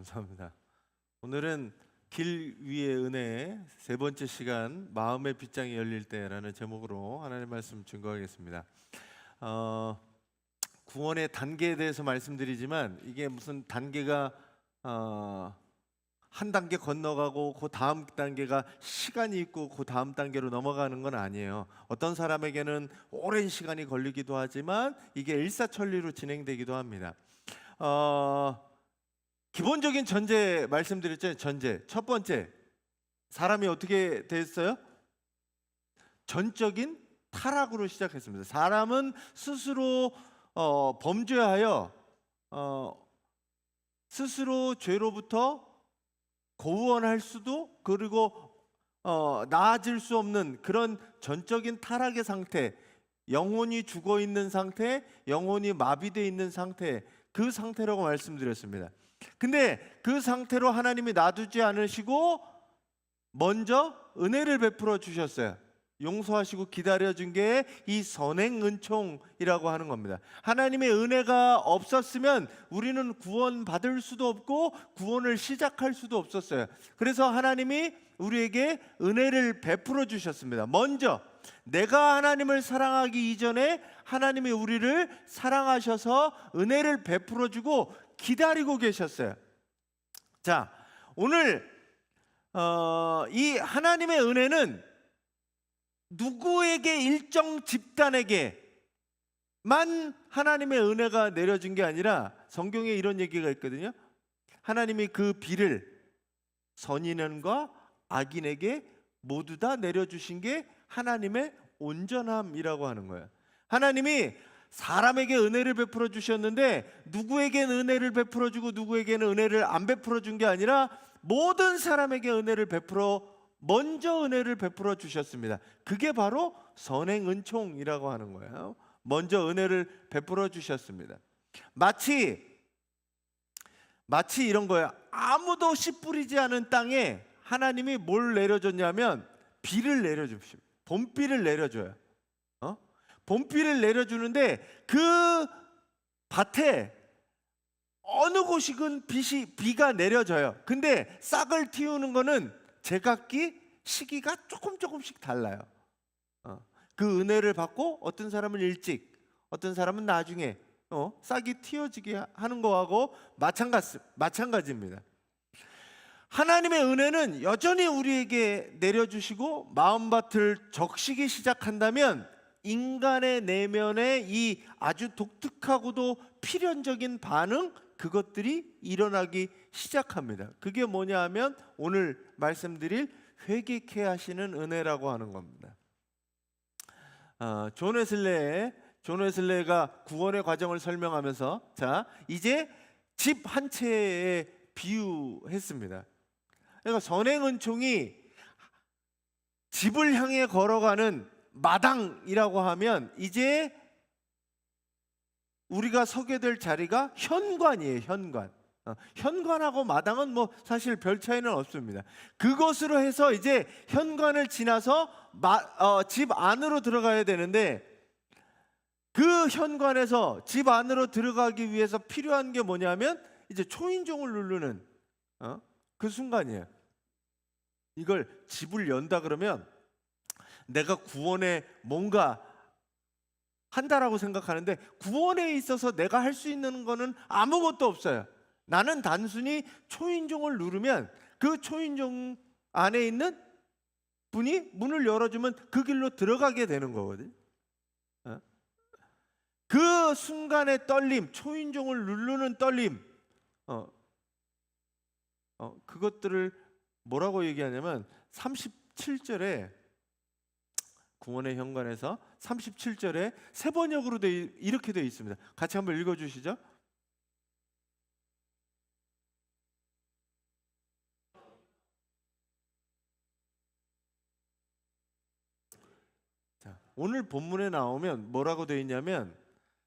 감사합니다. 오늘은 길 위의 은혜 세 번째 시간 마음의 빗장이 열릴 때라는 제목으로 하나님의 말씀 증거하겠습니다. 구원의 단계에 대해서 말씀드리지만 이게 무슨 단계가 한 단계 건너가고 그 다음 단계가 시간이 있고 그 다음 단계로 넘어가는 건 아니에요. 어떤 사람에게는 오랜 시간이 걸리기도 하지만 이게 일사천리로 진행되기도 합니다. 기본적인 전제 말씀드렸죠. 전제 첫 번째, 사람이 어떻게 됐어요? 전적인 타락으로 시작했습니다. 사람은 스스로 범죄하여 스스로 죄로부터 구원할 수도, 그리고 나아질 수 없는 그런 전적인 타락의 상태, 영혼이 죽어 있는 상태, 영혼이 마비되어 있는 상태, 그 상태라고 말씀드렸습니다. 근데 그 상태로 하나님이 놔두지 않으시고 먼저 은혜를 베풀어 주셨어요. 용서하시고 기다려준 게 이 선행 은총이라고 하는 겁니다. 하나님의 은혜가 없었으면 우리는 구원받을 수도 없고 구원을 시작할 수도 없었어요. 그래서 하나님이 우리에게 은혜를 베풀어 주셨습니다. 먼저 내가 하나님을 사랑하기 이전에 하나님이 우리를 사랑하셔서 은혜를 베풀어 주고 기다리고 계셨어요. 자, 오늘 이 하나님의 은혜는 누구에게, 일정 집단에게만 하나님의 은혜가 내려진 게 아니라 성경에 이런 얘기가 있거든요. 하나님이 그 비를 선인과 악인에게 모두 다 내려주신 게 하나님의 온전함이라고 하는 거예요. 하나님이 사람에게 은혜를 베풀어 주셨는데 누구에게는 은혜를 베풀어 주고 누구에게는 은혜를 안 베풀어 준 게 아니라 모든 사람에게 먼저 은혜를 베풀어 주셨습니다. 그게 바로 선행 은총이라고 하는 거예요. 먼저 은혜를 베풀어 주셨습니다. 마치 이런 거예요. 아무도 씨 뿌리지 않은 땅에 하나님이 뭘 내려줬냐면 비를 내려줍니다. 봄비를 내려줘요. 봄비를 내려주는데 그 밭에 어느 곳이건 비가 내려져요. 근데 싹을 틔우는 거는 제각기 시기가 조금씩 달라요. 그 은혜를 받고 어떤 사람은 일찍, 어떤 사람은 나중에 싹이 틔워지게 하는 거하고 마찬가지입니다. 하나님의 은혜는 여전히 우리에게 내려주시고 마음밭을 적시기 시작한다면 인간의 내면에 이 아주 독특하고도 필연적인 반응, 그것들이 일어나기 시작합니다. 그게 뭐냐 하면 오늘 말씀드릴 회개케 하시는 은혜라고 하는 겁니다. 존 웨슬레가 구원의 과정을 설명하면서 자, 이제 집 한 채에 비유했습니다. 그러니까 선행 은총이 집을 향해 걸어가는 마당이라고 하면 이제 우리가 서게 될 자리가 현관이에요. 현관하고 마당은 뭐 사실 별 차이는 없습니다. 그것으로 해서 이제 현관을 지나서 집 안으로 들어가야 되는데 그 현관에서 집 안으로 들어가기 위해서 필요한 게 뭐냐면 이제 초인종을 누르는 그 순간이에요. 이걸 집을 연다 그러면 내가 구원에 뭔가 한다라고 생각하는데 구원에 있어서 내가 할 수 있는 거는 아무것도 없어요. 나는 단순히 초인종을 누르면 그 초인종 안에 있는 분이 문을 열어주면 그 길로 들어가게 되는 거거든요. 그 순간의 떨림, 초인종을 누르는 떨림, 그것들을 뭐라고 얘기하냐면 37절에 구원의 현관에서 37절에 세 번역으로 이렇게 되어 있습니다. 같이 한번 읽어주시죠. 자, 오늘 본문에 나오면 뭐라고 되어 있냐면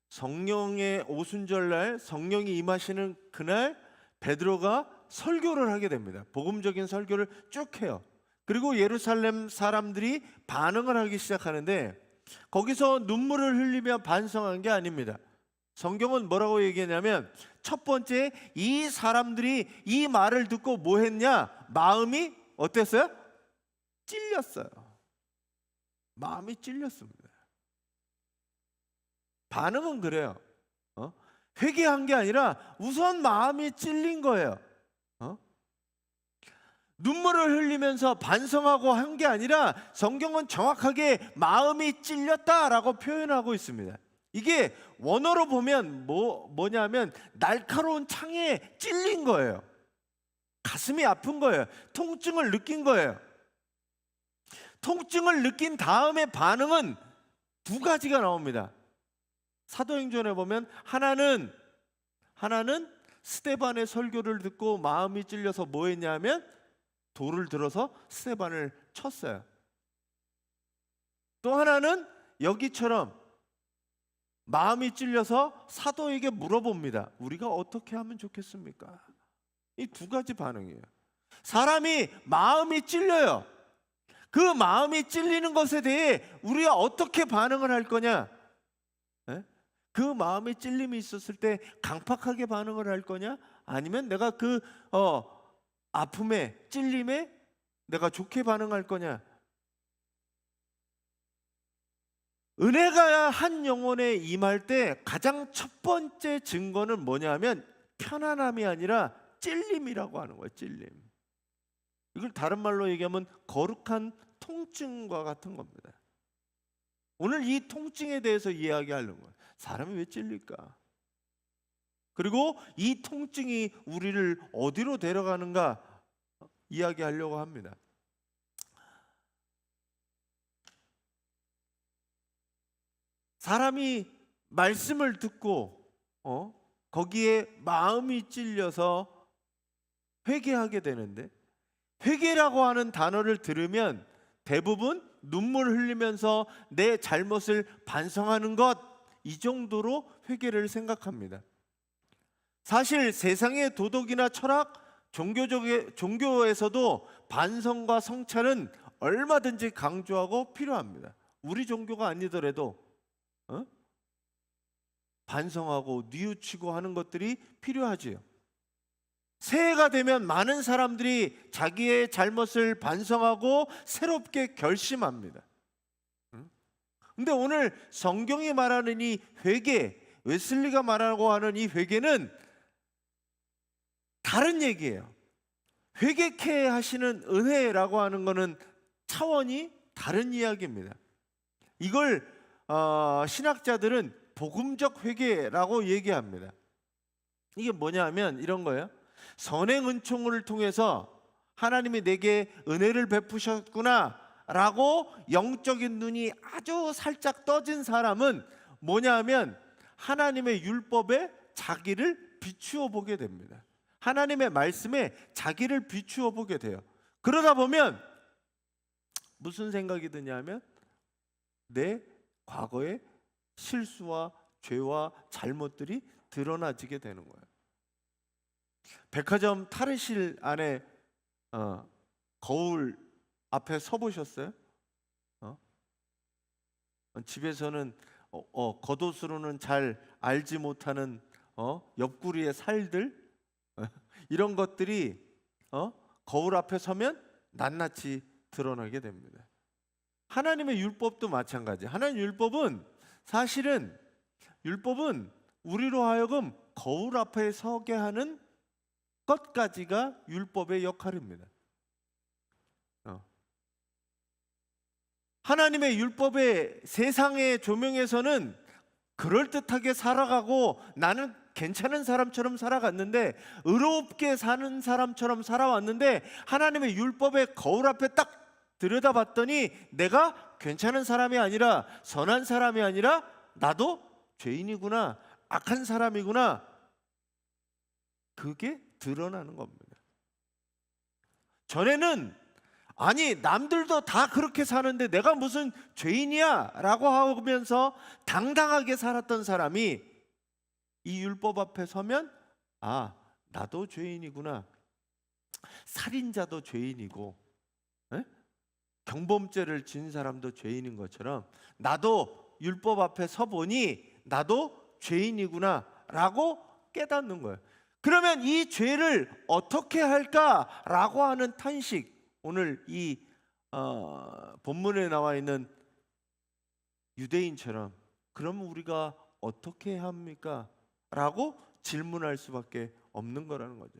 성령의 오순절날 성령이 임하시는 그날 베드로가 설교를 하게 됩니다. 복음적인 설교를 쭉 해요. 그리고 예루살렘 사람들이 반응을 하기 시작하는데 거기서 눈물을 흘리며 반성한 게 아닙니다. 성경은 뭐라고 얘기하냐면 첫 번째, 이 사람들이 이 말을 듣고 뭐 했냐? 마음이 어땠어요? 찔렸어요. 마음이 찔렸습니다. 반응은 그래요. 회개한 게 아니라 우선 마음이 찔린 거예요. 눈물을 흘리면서 반성하고 한 게 아니라 성경은 정확하게 마음이 찔렸다라고 표현하고 있습니다. 이게 원어로 보면 뭐냐면 날카로운 창에 찔린 거예요. 가슴이 아픈 거예요. 통증을 느낀 거예요. 통증을 느낀 다음에 반응은 두 가지가 나옵니다. 사도행전에 보면 하나는 스데반의 설교를 듣고 마음이 찔려서 뭐 했냐면 돌을 들어서 스데반을 쳤어요. 또 하나는 여기처럼 마음이 찔려서 사도에게 물어봅니다. 우리가 어떻게 하면 좋겠습니까? 이 두 가지 반응이에요. 사람이 마음이 찔려요. 그 마음이 찔리는 것에 대해 우리가 어떻게 반응을 할 거냐? 그 마음의 찔림이 있었을 때 강팍하게 반응을 할 거냐? 아니면 내가 그 아픔에 찔림에 내가 좋게 반응할 거냐? 은혜가 한 영혼에 임할 때 가장 첫 번째 증거는 뭐냐면 편안함이 아니라 찔림이라고 하는 거예요. 찔림. 이걸 다른 말로 얘기하면 거룩한 통증과 같은 겁니다. 오늘 이 통증에 대해서 이야기하려는 거예요. 사람이 왜 찔릴까? 그리고 이 통증이 우리를 어디로 데려가는가 이야기하려고 합니다. 사람이 말씀을 듣고 거기에 마음이 찔려서 회개하게 되는데, 회개라고 하는 단어를 들으면 대부분 눈물 흘리면서 내 잘못을 반성하는 것, 이 정도로 회개를 생각합니다. 사실 세상의 도덕이나 철학, 종교에서도 반성과 성찰은 얼마든지 강조하고 필요합니다. 우리 종교가 아니더라도 반성하고 뉘우치고 하는 것들이 필요하지요. 새해가 되면 많은 사람들이 자기의 잘못을 반성하고 새롭게 결심합니다. 근데 오늘 성경이 말하는 이 회개, 웨슬리가 말하고 하는 이 회개는 다른 얘기예요. 회개케 하시는 은혜라고 하는 것은 차원이 다른 이야기입니다. 이걸 신학자들은 복음적 회개라고 얘기합니다. 이게 뭐냐면 이런 거예요. 선행 은총을 통해서 하나님이 내게 은혜를 베푸셨구나 라고 영적인 눈이 아주 살짝 떠진 사람은 뭐냐면 하나님의 율법에 자기를 비추어 보게 됩니다. 하나님의 말씀에 자기를 비추어 보게 돼요. 그러다 보면 무슨 생각이 드냐면 내 과거의 실수와 죄와 잘못들이 드러나지게 되는 거예요. 백화점 탈의실 안에 거울 앞에 서 보셨어요? 집에서는 겉옷으로는 잘 알지 못하는 옆구리의 살들 이런 것들이 거울 앞에 서면 낱낱이 드러나게 됩니다. 하나님의 율법도 마찬가지. 하나님의 율법은 사실은 율법은 우리로 하여금 거울 앞에 서게 하는 것까지가 율법의 역할입니다. 하나님의 율법의 세상의 조명에서는 그럴듯하게 살아가고 나는 괜찮은 사람처럼 살아갔는데, 의롭게 사는 사람처럼 살아왔는데 하나님의 율법의 거울 앞에 딱 들여다봤더니 내가 괜찮은 사람이 아니라 선한 사람이 아니라 나도 죄인이구나, 악한 사람이구나, 그게 드러나는 겁니다. 전에는 아니 남들도 다 그렇게 사는데 내가 무슨 죄인이야 라고 하면서 당당하게 살았던 사람이 이 율법 앞에 서면 나도 죄인이구나, 살인자도 죄인이고 경범죄를 지은 사람도 죄인인 것처럼 나도 율법 앞에 서보니 나도 죄인이구나라고 깨닫는 거예요. 그러면 이 죄를 어떻게 할까라고 하는 탄식, 오늘 이 본문에 나와 있는 유대인처럼 그럼 우리가 어떻게 해야 합니까? 라고 질문할 수밖에 없는 거라는 거죠.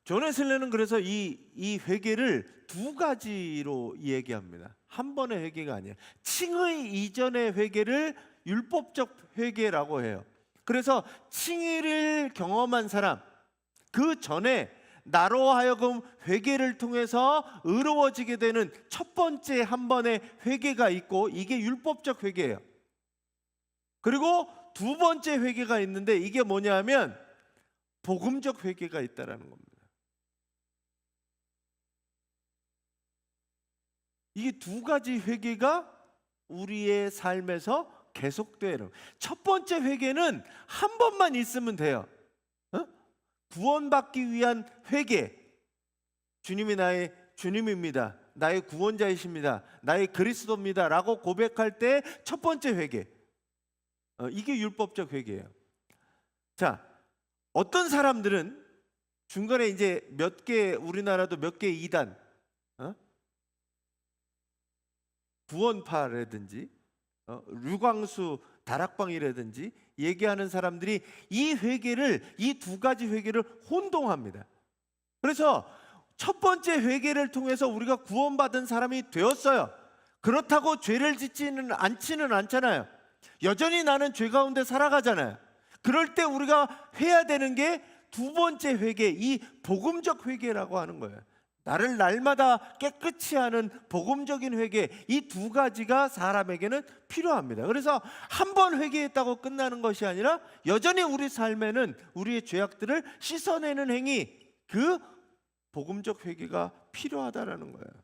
존 웨슬리는 그래서 이 회개를 두 가지로 얘기합니다. 한 번의 회개가 아니에요. 칭의 이전의 회개를 율법적 회개라고 해요. 그래서 칭의를 경험한 사람, 그 전에 나로 하여금 회개를 통해서 의로워지게 되는 첫 번째 한 번의 회개가 있고, 이게 율법적 회개예요. 그리고 두 번째 회개가 있는데, 이게 뭐냐면 복음적 회개가 있다라는 겁니다. 이게 두 가지 회개가 우리의 삶에서 계속되는. 첫 번째 회개는 한 번만 있으면 돼요. 구원받기 위한 회개. 주님이 나의 주님입니다, 나의 구원자이십니다, 나의 그리스도입니다 라고 고백할 때 첫 번째 회개, 이게 율법적 회개예요. 자, 어떤 사람들은 중간에 이제 몇 개, 우리나라도 몇 개 이단, 구원파라든지 류광수 다락방이라든지 얘기하는 사람들이 이 회개를, 이 두 가지 회개를 혼동합니다. 그래서 첫 번째 회개를 통해서 우리가 구원받은 사람이 되었어요. 그렇다고 죄를 짓지는 않잖아요. 여전히 나는 죄 가운데 살아가잖아요. 그럴 때 우리가 해야 되는 게 두 번째 회개, 이 복음적 회개라고 하는 거예요. 나를 날마다 깨끗이 하는 복음적인 회개, 이 두 가지가 사람에게는 필요합니다. 그래서 한 번 회개했다고 끝나는 것이 아니라 여전히 우리 삶에는 우리의 죄악들을 씻어내는 행위, 그 복음적 회개가 필요하다라는 거예요.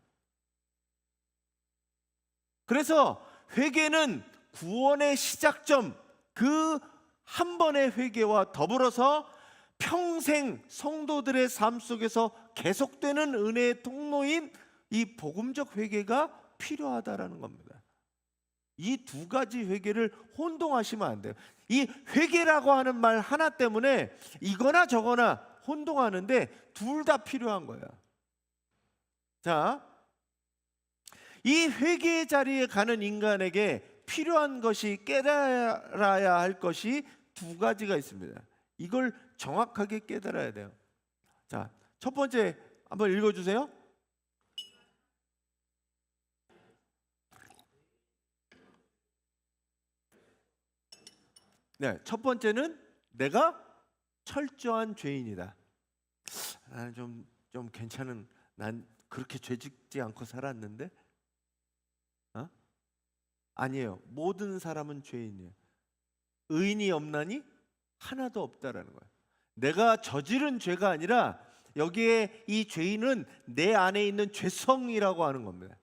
그래서 회개는 구원의 시작점, 그 한 번의 회개와 더불어서 평생 성도들의 삶 속에서 계속되는 은혜의 통로인 이 복음적 회개가 필요하다라는 겁니다. 이 두 가지 회개를 혼동하시면 안 돼요. 이 회개라고 하는 말 하나 때문에 이거나 저거나 혼동하는데 둘 다 필요한 거예요. 자, 이 회개의 자리에 가는 인간에게 필요한 것이, 깨달아야 할 것이 두 가지가 있습니다. 이걸 정확하게 깨달아야 돼요. 자, 첫 번째 한번 읽어주세요. 네, 첫 번째는 내가 철저한 죄인이다. 나는 좀 괜찮은, 난 그렇게 죄짓지 않고 살았는데, 아니에요. 모든 사람은 죄인이에요. 의인이 없나니 하나도 없다라는 거예요. 내가 저지른 죄가 아니라 여기에 이 죄인은 내 안에 있는 죄성이라고 하는 겁니다.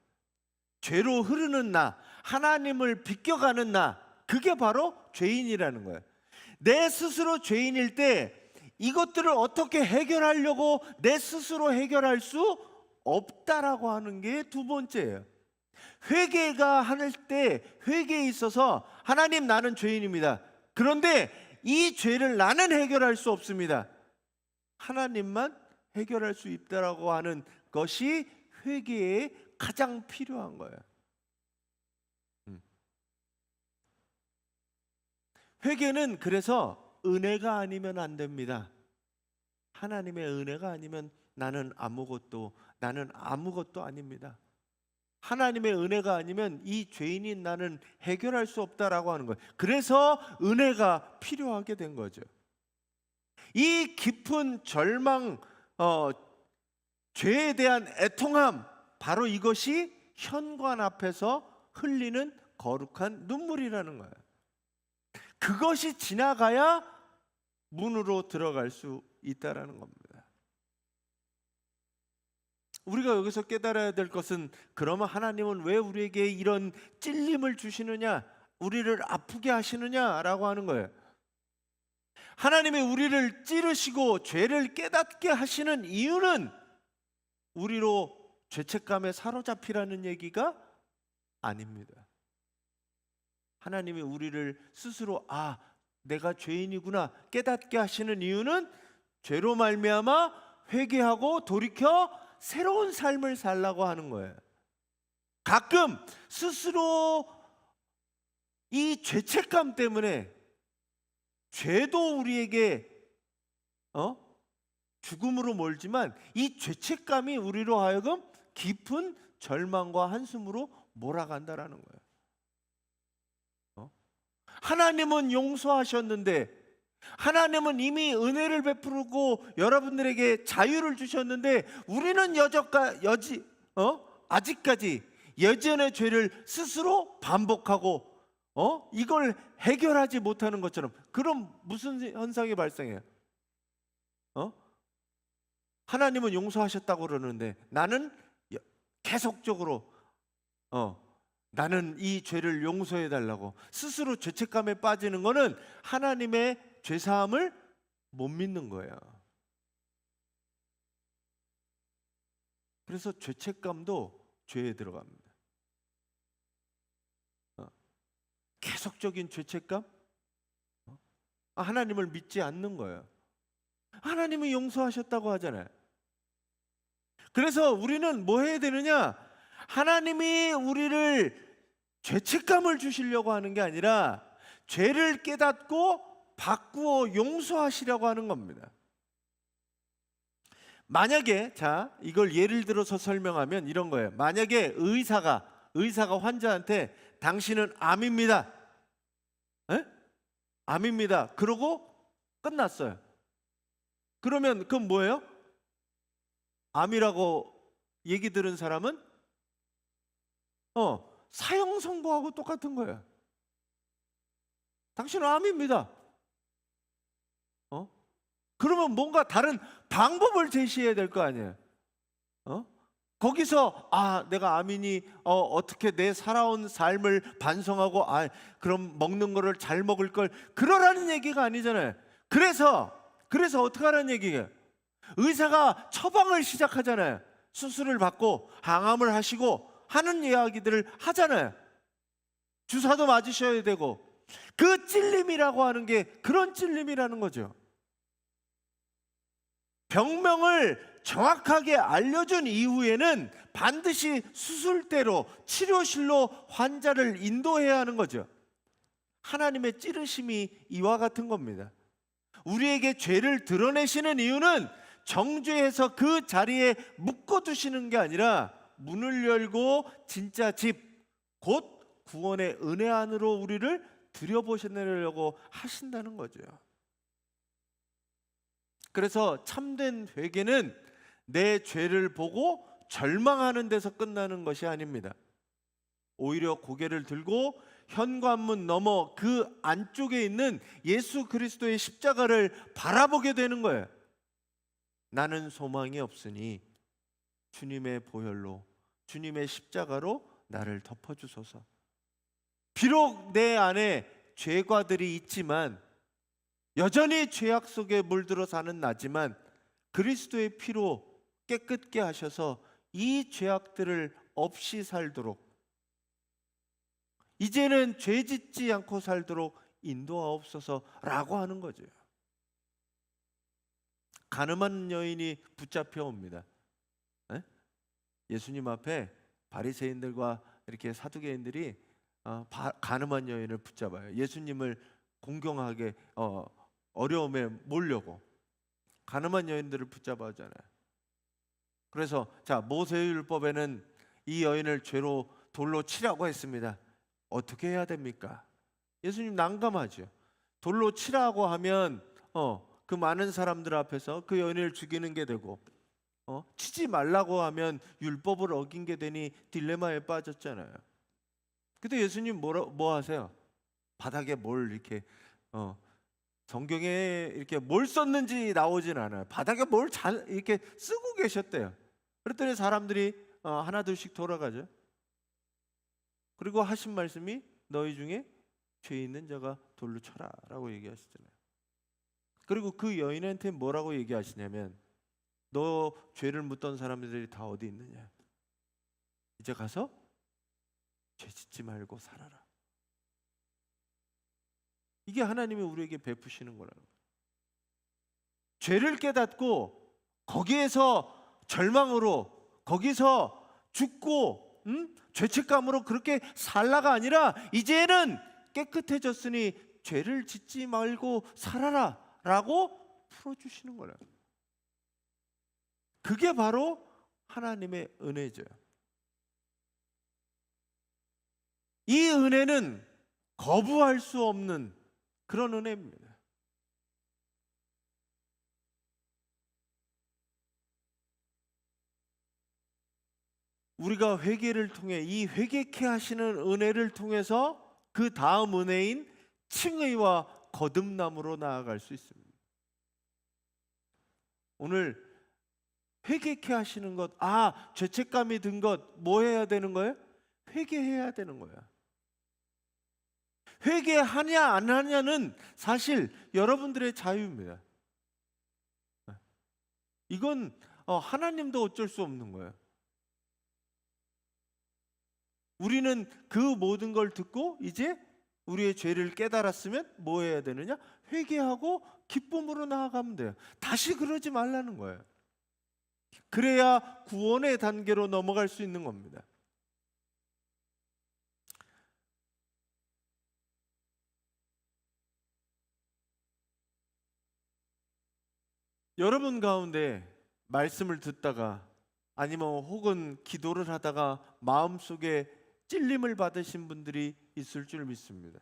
죄로 흐르는 나, 하나님을 비껴가는 나, 그게 바로 죄인이라는 거예요. 내 스스로 죄인일 때 이것들을 어떻게 해결하려고 내 스스로 해결할 수 없다라고 하는 게 두 번째예요. 회개가 할 때, 회개에 있어서 하나님, 나는 죄인입니다. 그런데 이 죄를 나는 해결할 수 없습니다. 하나님만 해결할 수 있다라고 하는 것이 회개에 가장 필요한 거예요. 회개는 그래서 은혜가 아니면 안 됩니다. 하나님의 은혜가 아니면 나는 아무것도 아닙니다. 하나님의 은혜가 아니면 이 죄인인 나는 해결할 수 없다라고 하는 거예요. 그래서 은혜가 필요하게 된 거죠. 이 깊은 절망, 죄에 대한 애통함, 바로 이것이 현관 앞에서 흘리는 거룩한 눈물이라는 거예요. 그것이 지나가야 문으로 들어갈 수 있다라는 겁니다. 우리가 여기서 깨달아야 될 것은, 그러면 하나님은 왜 우리에게 이런 찔림을 주시느냐, 우리를 아프게 하시느냐라고 하는 거예요. 하나님이 우리를 찌르시고 죄를 깨닫게 하시는 이유는 우리로 죄책감에 사로잡히라는 얘기가 아닙니다. 하나님이 우리를 스스로 내가 죄인이구나 깨닫게 하시는 이유는 죄로 말미암아 회개하고 돌이켜 새로운 삶을 살라고 하는 거예요. 가끔 스스로 이 죄책감 때문에 죄도 우리에게 죽음으로 몰지만 이 죄책감이 우리로 하여금 깊은 절망과 한숨으로 몰아간다라는 거예요. 하나님은 용서하셨는데, 하나님은 이미 은혜를 베푸고 여러분들에게 자유를 주셨는데, 우리는 아직까지 예전의 죄를 스스로 반복하고 이걸 해결하지 못하는 것처럼. 그럼 무슨 현상이 발생해요? 하나님은 용서하셨다고 그러는데 나는 계속적으로 나는 이 죄를 용서해 달라고 스스로 죄책감에 빠지는 것은 하나님의 죄사함을 못 믿는 거예요. 그래서 죄책감도 죄에 들어갑니다. 계속적인 죄책감? 하나님을 믿지 않는 거예요. 하나님이 용서하셨다고 하잖아요. 그래서 우리는 뭐 해야 되느냐? 하나님이 우리를 죄책감을 주시려고 하는 게 아니라 죄를 깨닫고 바꾸어 용서하시려고 하는 겁니다. 만약에 이걸 예를 들어서 설명하면 이런 거예요. 만약에 의사가 환자한테 당신은 암입니다. 암입니다. 그러고 끝났어요. 그러면 그건 뭐예요? 암이라고 얘기 들은 사람은 사형 선고하고 똑같은 거예요. 당신은 암입니다. 그러면 뭔가 다른 방법을 제시해야 될 거 아니에요. 거기서 내가 암이니 어떻게 내 살아온 삶을 반성하고 그럼 먹는 거를 잘 먹을 걸 그러라는 얘기가 아니잖아요. 그래서 어떻게 하라는 얘기예요? 의사가 처방을 시작하잖아요. 수술을 받고 항암을 하시고 하는 이야기들을 하잖아요. 주사도 맞으셔야 되고. 그 찔림이라고 하는 게 그런 찔림이라는 거죠. 병명을 정확하게 알려준 이후에는 반드시 수술대로 치료실로 환자를 인도해야 하는 거죠. 하나님의 찌르심이 이와 같은 겁니다. 우리에게 죄를 드러내시는 이유는 정죄해서 그 자리에 묶어두시는 게 아니라 문을 열고 진짜 집, 곧 구원의 은혜 안으로 우리를 들여보시려고 하신다는 거죠. 그래서 참된 회개는 내 죄를 보고 절망하는 데서 끝나는 것이 아닙니다. 오히려 고개를 들고 현관문 너머 그 안쪽에 있는 예수 그리스도의 십자가를 바라보게 되는 거예요. 나는 소망이 없으니 주님의 보혈로, 주님의 십자가로 나를 덮어주소서. 비록 내 안에 죄과들이 있지만, 여전히 죄악 속에 물들어 사는 나지만 그리스도의 피로 깨끗게 하셔서 이 죄악들을 없이 살도록, 이제는 죄 짓지 않고 살도록 인도하옵소서라고 하는 거죠. 가늠한 여인이 붙잡혀 옵니다. 예수님 앞에 바리새인들과 이렇게 사두개인들이 가늠한 여인을 붙잡아요. 예수님을 공경하게 어려움에 몰려고 가늠한 여인들을 붙잡아잖아요. 그래서 모세율법에는 이 여인을 죄로 돌로 치라고 했습니다. 어떻게 해야 됩니까? 예수님 난감하죠. 돌로 치라고 하면 그 많은 사람들 앞에서 그 여인을 죽이는 게 되고, 치지 말라고 하면 율법을 어긴 게 되니 딜레마에 빠졌잖아요. 근데 예수님 뭐 하세요? 바닥에 뭘 이렇게 성경에 이렇게 뭘 썼는지 나오진 않아요. 바닥에 뭘 잘 이렇게 쓰고 계셨대요. 그랬더니 사람들이 하나둘씩 돌아가죠. 그리고 하신 말씀이 너희 중에 죄 있는 자가 돌로 쳐라라고 얘기하시잖아요. 그리고 그 여인한테 뭐라고 얘기하시냐면, 너 죄를 묻던 사람들이 다 어디 있느냐? 이제 가서 죄 짓지 말고 살아라. 이게 하나님이 우리에게 베푸시는 거라는 거예요. 죄를 깨닫고 거기에서 절망으로, 거기서 죽고 죄책감으로 그렇게 살라가 아니라 이제는 깨끗해졌으니 죄를 짓지 말고 살아라 라고 풀어주시는 거예요. 그게 바로 하나님의 은혜죠. 이 은혜는 거부할 수 없는 그런 은혜입니다. 우리가 회개를 통해 이 회개케 하시는 은혜를 통해서 그 다음 은혜인 칭의와 거듭남으로 나아갈 수 있습니다. 오늘 회개케 하시는 것, 죄책감이 든 것, 뭐 해야 되는 거예요? 회개해야 되는 거야. 회개하냐 안 하냐는 사실 여러분들의 자유입니다. 이건 하나님도 어쩔 수 없는 거예요. 우리는 그 모든 걸 듣고 이제 우리의 죄를 깨달았으면 뭐 해야 되느냐? 회개하고 기쁨으로 나아가면 돼요. 다시 그러지 말라는 거예요. 그래야 구원의 단계로 넘어갈 수 있는 겁니다. 여러분 가운데 말씀을 듣다가 아니면 혹은 기도를 하다가 마음속에 찔림을 받으신 분들이 있을 줄 믿습니다.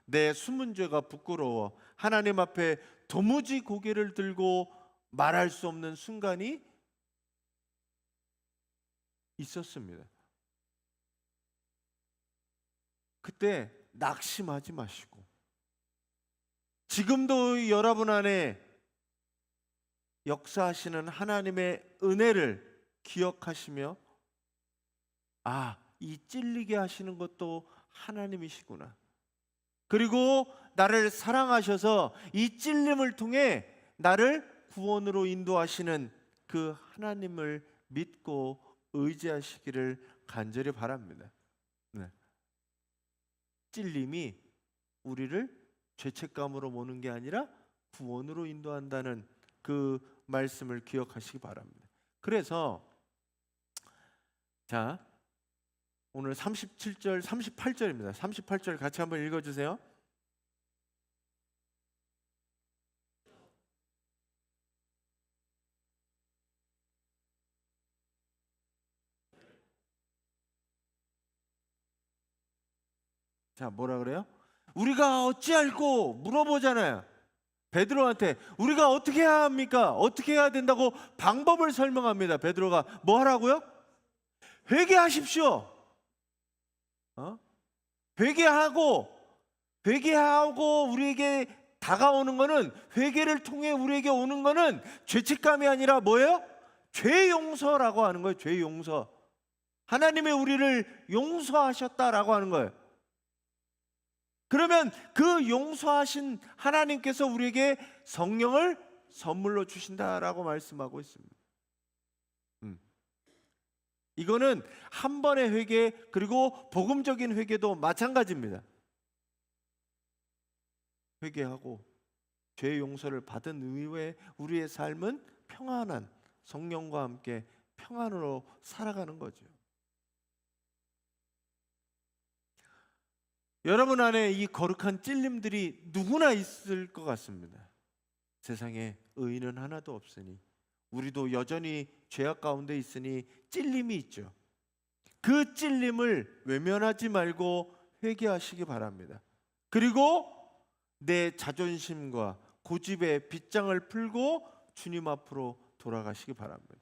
내 숨은 죄가 부끄러워 하나님 앞에 도무지 고개를 들고 말할 수 없는 순간이 있었습니다. 그때 낙심하지 마시고 지금도 여러분 안에 역사하시는 하나님의 은혜를 기억하시며 이 찔리게 하시는 것도 하나님이시구나. 그리고 나를 사랑하셔서 이 찔림을 통해 나를 구원으로 인도하시는 그 하나님을 믿고 의지하시기를 간절히 바랍니다. 네. 찔림이 우리를 죄책감으로 모는 게 아니라 구원으로 인도한다는 그 말씀을 기억하시기 바랍니다. 그래서 자, 오늘 37절, 38절입니다. 38절 같이 한번 읽어주세요. 자, 뭐라 그래요? 우리가 어찌할꼬 물어보잖아요. 베드로한테 우리가 어떻게 해야 합니까? 어떻게 해야 된다고 방법을 설명합니다. 베드로가 뭐 하라고요? 회개하십시오. 회개하고 우리에게 다가오는 거는, 회개를 통해 우리에게 오는 거는 죄책감이 아니라 뭐예요? 죄 용서라고 하는 거예요. 죄 용서. 하나님의 우리를 용서하셨다라고 하는 거예요. 그러면 그 용서하신 하나님께서 우리에게 성령을 선물로 주신다라고 말씀하고 있습니다. 이거는 한 번의 회개, 그리고 복음적인 회개도 마찬가지입니다. 회개하고 죄 용서를 받은 이후에 우리의 삶은 평안한 성령과 함께 평안으로 살아가는 거죠. 여러분 안에 이 거룩한 찔림들이 누구나 있을 것 같습니다. 세상에 의인은 하나도 없으니 우리도 여전히 죄악 가운데 있으니 찔림이 있죠. 그 찔림을 외면하지 말고 회개하시기 바랍니다. 그리고 내 자존심과 고집의 빗장을 풀고 주님 앞으로 돌아가시기 바랍니다.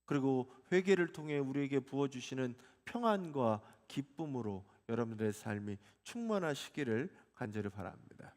그리고 회개를 통해 우리에게 부어주시는 평안과 기쁨으로 여러분들의 삶이 충만하시기를 간절히 바랍니다.